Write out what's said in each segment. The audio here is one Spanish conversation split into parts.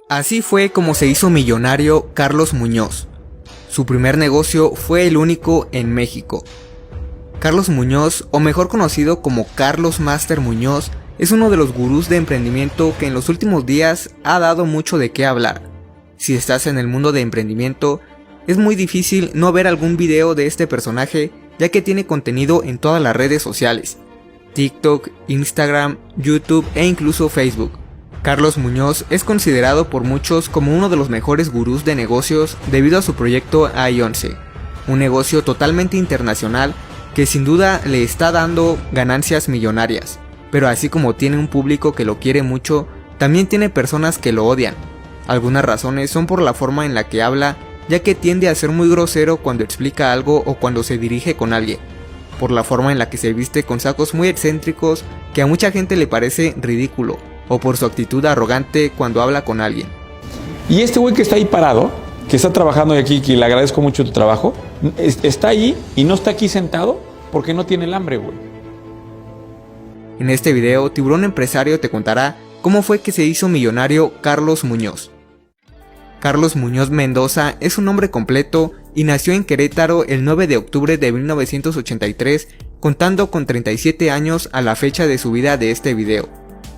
Así fue como se hizo millonario Carlos Muñoz. Su primer negocio fue el único en México. Carlos Muñoz, o mejor conocido como Carlos Master Muñoz, es uno de los gurús de emprendimiento que en los últimos días ha dado mucho de qué hablar. Si estás en el mundo de emprendimiento, es muy difícil no ver algún video de este personaje, ya que tiene contenido en todas las redes sociales: TikTok, Instagram, YouTube e incluso Facebook. Carlos Muñoz es considerado por muchos como uno de los mejores gurús de negocios debido a su proyecto i11, un negocio totalmente internacional que sin duda le está dando ganancias millonarias, pero así como tiene un público que lo quiere mucho, también tiene personas que lo odian. Algunas razones son por la forma en la que habla, ya que tiende a ser muy grosero cuando explica algo o cuando se dirige con alguien, por la forma en la que se viste con sacos muy excéntricos que a mucha gente le parece ridículo, o por su actitud arrogante cuando habla con alguien. Y este güey que está ahí parado, que está trabajando aquí, que le agradezco mucho tu trabajo, está ahí y no está aquí sentado porque no tiene el hambre, güey. En este video, Tiburón Empresario te contará cómo fue que se hizo millonario Carlos Muñoz. Carlos Muñoz Mendoza es un nombre completo y nació en Querétaro el 9 de octubre de 1983, contando con 37 años a la fecha de subida de este video.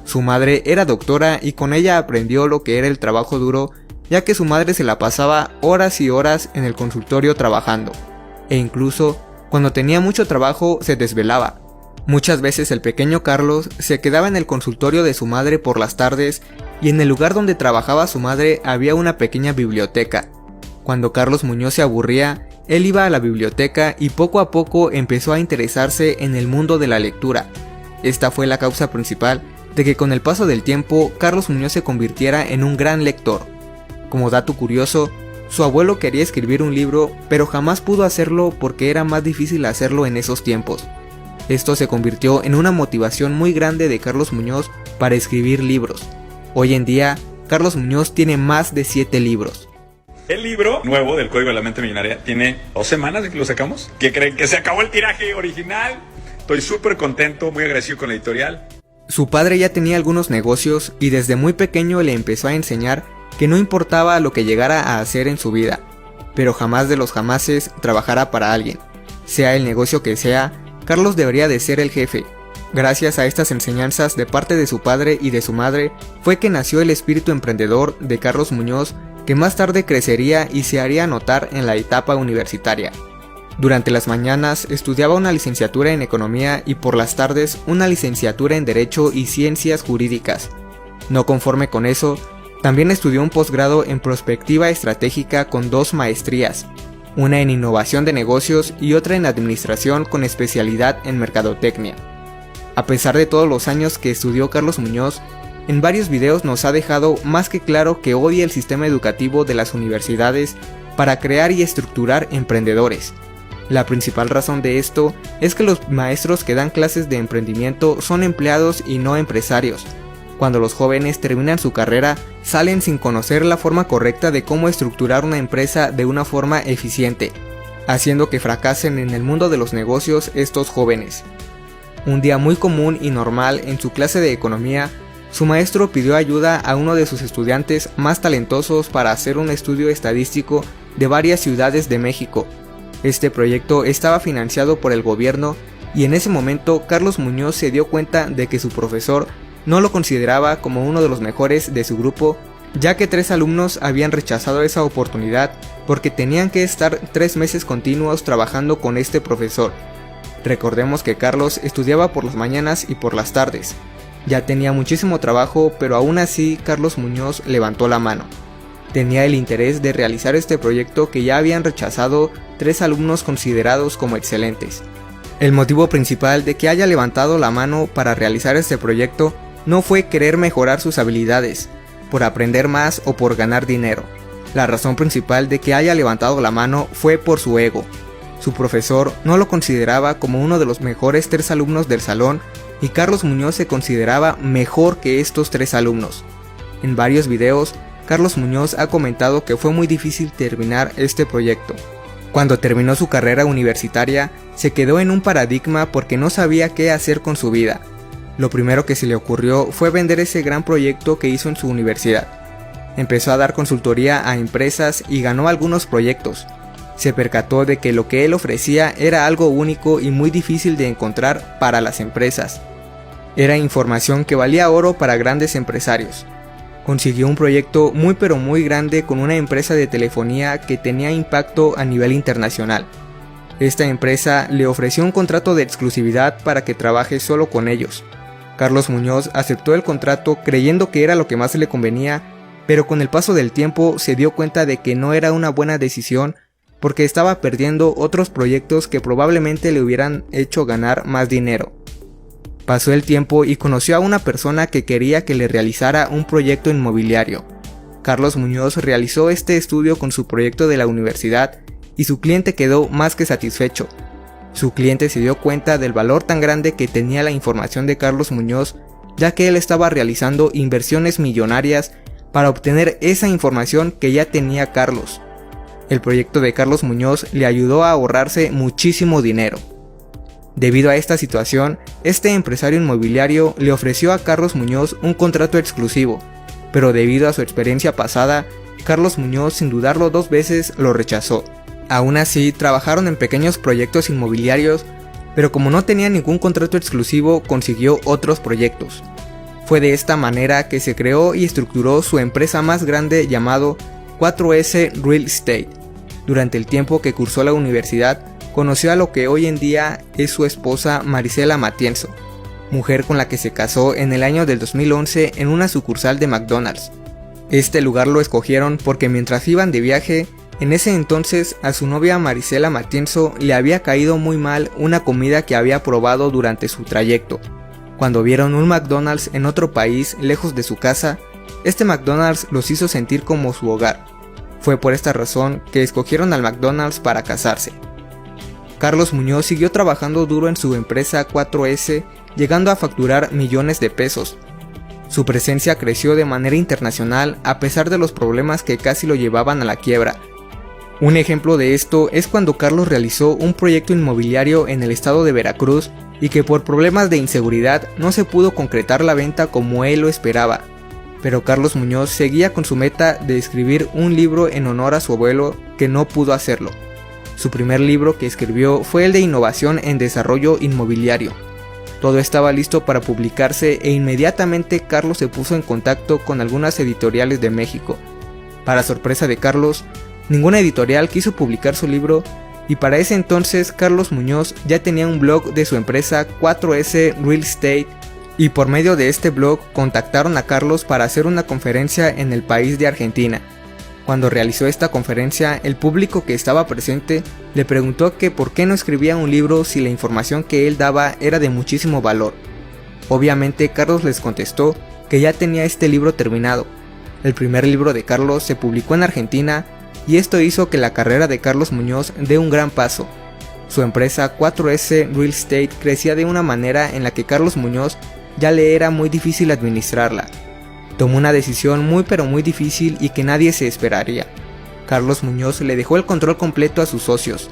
Su madre era doctora y con ella aprendió lo que era el trabajo duro, ya que su madre se la pasaba horas y horas en el consultorio trabajando, e incluso cuando tenía mucho trabajo se desvelaba. Muchas veces el pequeño Carlos se quedaba en el consultorio de su madre por las tardes y en el lugar donde trabajaba su madre había una pequeña biblioteca. Cuando Carlos Muñoz se aburría, él iba a la biblioteca y poco a poco empezó a interesarse en el mundo de la lectura. Esta fue la causa principal de que con el paso del tiempo Carlos Muñoz se convirtiera en un gran lector. Como dato curioso, su abuelo quería escribir un libro, pero jamás pudo hacerlo porque era más difícil hacerlo en esos tiempos. Esto se convirtió en una motivación muy grande de Carlos Muñoz para escribir libros. Hoy en día, Carlos Muñoz tiene más de 7 libros. El libro nuevo del Código de la Mente Millonaria tiene 2 semanas de que lo sacamos. ¿Qué creen? Que se acabó el tiraje original. Estoy súper contento, muy agradecido con la editorial. Su padre ya tenía algunos negocios y desde muy pequeño le empezó a enseñar que no importaba lo que llegara a hacer en su vida, pero jamás de los jamases trabajará para alguien. Sea el negocio que sea, Carlos debería de ser el jefe. Gracias a estas enseñanzas de parte de su padre y de su madre, fue que nació el espíritu emprendedor de Carlos Muñoz, que más tarde crecería y se haría notar en la etapa universitaria. Durante las mañanas estudiaba una licenciatura en Economía y por las tardes una licenciatura en Derecho y Ciencias Jurídicas. No conforme con eso, también estudió un posgrado en Prospectiva Estratégica con 2 maestrías, una en Innovación de Negocios y otra en Administración con especialidad en Mercadotecnia. A pesar de todos los años que estudió Carlos Muñoz, en varios videos nos ha dejado más que claro que odia el sistema educativo de las universidades para crear y estructurar emprendedores. La principal razón de esto es que los maestros que dan clases de emprendimiento son empleados y no empresarios. Cuando los jóvenes terminan su carrera, salen sin conocer la forma correcta de cómo estructurar una empresa de una forma eficiente, haciendo que fracasen en el mundo de los negocios estos jóvenes. Un día muy común y normal en su clase de economía, su maestro pidió ayuda a uno de sus estudiantes más talentosos para hacer un estudio estadístico de varias ciudades de México. Este proyecto estaba financiado por el gobierno y en ese momento Carlos Muñoz se dio cuenta de que su profesor no lo consideraba como uno de los mejores de su grupo, ya que 3 alumnos habían rechazado esa oportunidad porque tenían que estar 3 meses continuos trabajando con este profesor. Recordemos que Carlos estudiaba por las mañanas y por las tardes. Ya tenía muchísimo trabajo, pero aún así Carlos Muñoz levantó la mano. Tenía el interés de realizar este proyecto que ya habían rechazado 3 alumnos considerados como excelentes. El motivo principal de que haya levantado la mano para realizar este proyecto no fue querer mejorar sus habilidades, por aprender más o por ganar dinero. La razón principal de que haya levantado la mano fue por su ego. Su profesor no lo consideraba como uno de los mejores 3 alumnos del salón y Carlos Muñoz se consideraba mejor que estos 3 alumnos. En varios videos, Carlos Muñoz ha comentado que fue muy difícil terminar este proyecto. Cuando terminó su carrera universitaria, se quedó en un paradigma porque no sabía qué hacer con su vida. Lo primero que se le ocurrió fue vender ese gran proyecto que hizo en su universidad. Empezó a dar consultoría a empresas y ganó algunos proyectos. Se percató de que lo que él ofrecía era algo único y muy difícil de encontrar para las empresas. Era información que valía oro para grandes empresarios. Consiguió un proyecto muy pero muy grande con una empresa de telefonía que tenía impacto a nivel internacional. Esta empresa le ofreció un contrato de exclusividad para que trabaje solo con ellos. Carlos Muñoz aceptó el contrato creyendo que era lo que más le convenía, pero con el paso del tiempo se dio cuenta de que no era una buena decisión porque estaba perdiendo otros proyectos que probablemente le hubieran hecho ganar más dinero. Pasó el tiempo y conoció a una persona que quería que le realizara un proyecto inmobiliario. Carlos Muñoz realizó este estudio con su proyecto de la universidad y su cliente quedó más que satisfecho. Su cliente se dio cuenta del valor tan grande que tenía la información de Carlos Muñoz, ya que él estaba realizando inversiones millonarias para obtener esa información que ya tenía Carlos. El proyecto de Carlos Muñoz le ayudó a ahorrarse muchísimo dinero. Debido a esta situación, este empresario inmobiliario le ofreció a Carlos Muñoz un contrato exclusivo, pero debido a su experiencia pasada, Carlos Muñoz sin dudarlo 2 veces lo rechazó. Aún así, trabajaron en pequeños proyectos inmobiliarios, pero como no tenía ningún contrato exclusivo, consiguió otros proyectos. Fue de esta manera que se creó y estructuró su empresa más grande llamado 4S Real Estate. Durante el tiempo que cursó la universidad, conoció a lo que hoy en día es su esposa Marisela Matienzo, mujer con la que se casó en el año del 2011 en una sucursal de McDonald's. Este lugar lo escogieron porque mientras iban de viaje, en ese entonces a su novia Marisela Matienzo le había caído muy mal una comida que había probado durante su trayecto. Cuando vieron un McDonald's en otro país lejos de su casa, este McDonald's los hizo sentir como su hogar. Fue por esta razón que escogieron al McDonald's para casarse. Carlos Muñoz siguió trabajando duro en su empresa 4S, llegando a facturar millones de pesos. Su presencia creció de manera internacional a pesar de los problemas que casi lo llevaban a la quiebra. Un ejemplo de esto es cuando Carlos realizó un proyecto inmobiliario en el estado de Veracruz y que por problemas de inseguridad no se pudo concretar la venta como él lo esperaba. Pero Carlos Muñoz seguía con su meta de escribir un libro en honor a su abuelo que no pudo hacerlo. Su primer libro que escribió fue el de Innovación en Desarrollo Inmobiliario. Todo estaba listo para publicarse e inmediatamente Carlos se puso en contacto con algunas editoriales de México. Para sorpresa de Carlos, ninguna editorial quiso publicar su libro y para ese entonces Carlos Muñoz ya tenía un blog de su empresa 4S Real Estate y por medio de este blog contactaron a Carlos para hacer una conferencia en el país de Argentina. Cuando realizó esta conferencia, el público que estaba presente le preguntó que por qué no escribía un libro si la información que él daba era de muchísimo valor. Obviamente Carlos les contestó que ya tenía este libro terminado. El primer libro de Carlos se publicó en Argentina y esto hizo que la carrera de Carlos Muñoz dé un gran paso. Su empresa 4S Real Estate crecía de una manera en la que Carlos Muñoz ya le era muy difícil administrarla. Tomó una decisión muy pero muy difícil y que nadie se esperaría. Carlos Muñoz le dejó el control completo a sus socios.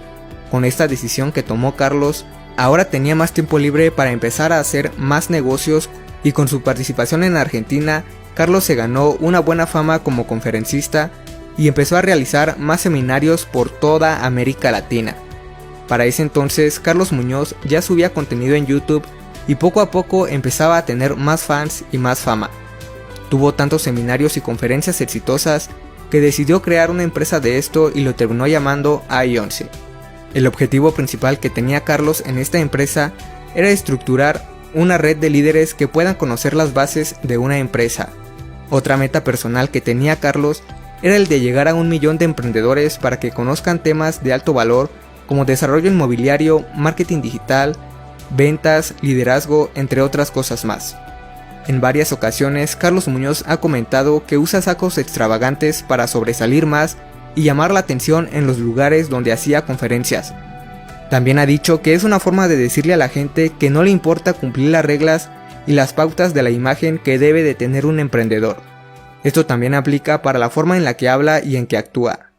Con esta decisión que tomó Carlos, ahora tenía más tiempo libre para empezar a hacer más negocios y con su participación en Argentina, Carlos se ganó una buena fama como conferencista y empezó a realizar más seminarios por toda América Latina. Para ese entonces, Carlos Muñoz ya subía contenido en YouTube y poco a poco empezaba a tener más fans y más fama. Tuvo tantos seminarios y conferencias exitosas que decidió crear una empresa de esto y lo terminó llamando AI11. El objetivo principal que tenía Carlos en esta empresa era estructurar una red de líderes que puedan conocer las bases de una empresa. Otra meta personal que tenía Carlos era el de llegar a 1 millón de emprendedores para que conozcan temas de alto valor como desarrollo inmobiliario, marketing digital, ventas, liderazgo, entre otras cosas más. En varias ocasiones, Carlos Muñoz ha comentado que usa sacos extravagantes para sobresalir más y llamar la atención en los lugares donde hacía conferencias. También ha dicho que es una forma de decirle a la gente que no le importa cumplir las reglas y las pautas de la imagen que debe de tener un emprendedor. Esto también aplica para la forma en la que habla y en que actúa.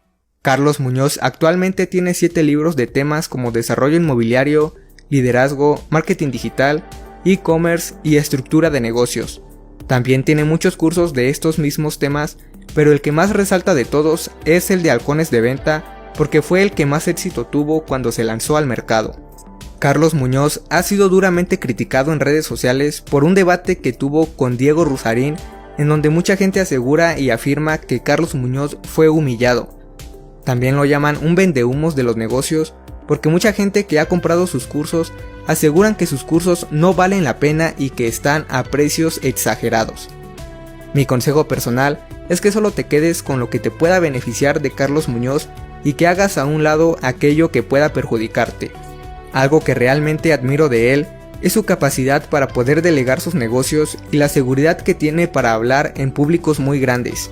Carlos Muñoz actualmente tiene 7 libros de temas como desarrollo inmobiliario, liderazgo, marketing digital, e-commerce y estructura de negocios. También tiene muchos cursos de estos mismos temas pero el que más resalta de todos es el de Halcones de Venta, porque fue el que más éxito tuvo cuando se lanzó al mercado. Carlos Muñoz ha sido duramente criticado en redes sociales por un debate que tuvo con Diego Rusarín, en donde mucha gente asegura y afirma que Carlos Muñoz fue humillado. También lo llaman un vendehumos de los negocios, porque mucha gente que ha comprado sus cursos aseguran que sus cursos no valen la pena y que están a precios exagerados. Mi consejo personal es que solo te quedes con lo que te pueda beneficiar de Carlos Muñoz y que hagas a un lado aquello que pueda perjudicarte. Algo que realmente admiro de él es su capacidad para poder delegar sus negocios y la seguridad que tiene para hablar en públicos muy grandes.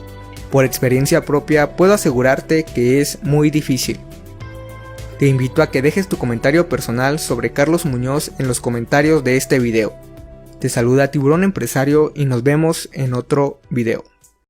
Por experiencia propia puedo asegurarte que es muy difícil. Te invito a que dejes tu comentario personal sobre Carlos Muñoz en los comentarios de este video. Te saluda Tiburón Empresario y nos vemos en otro video.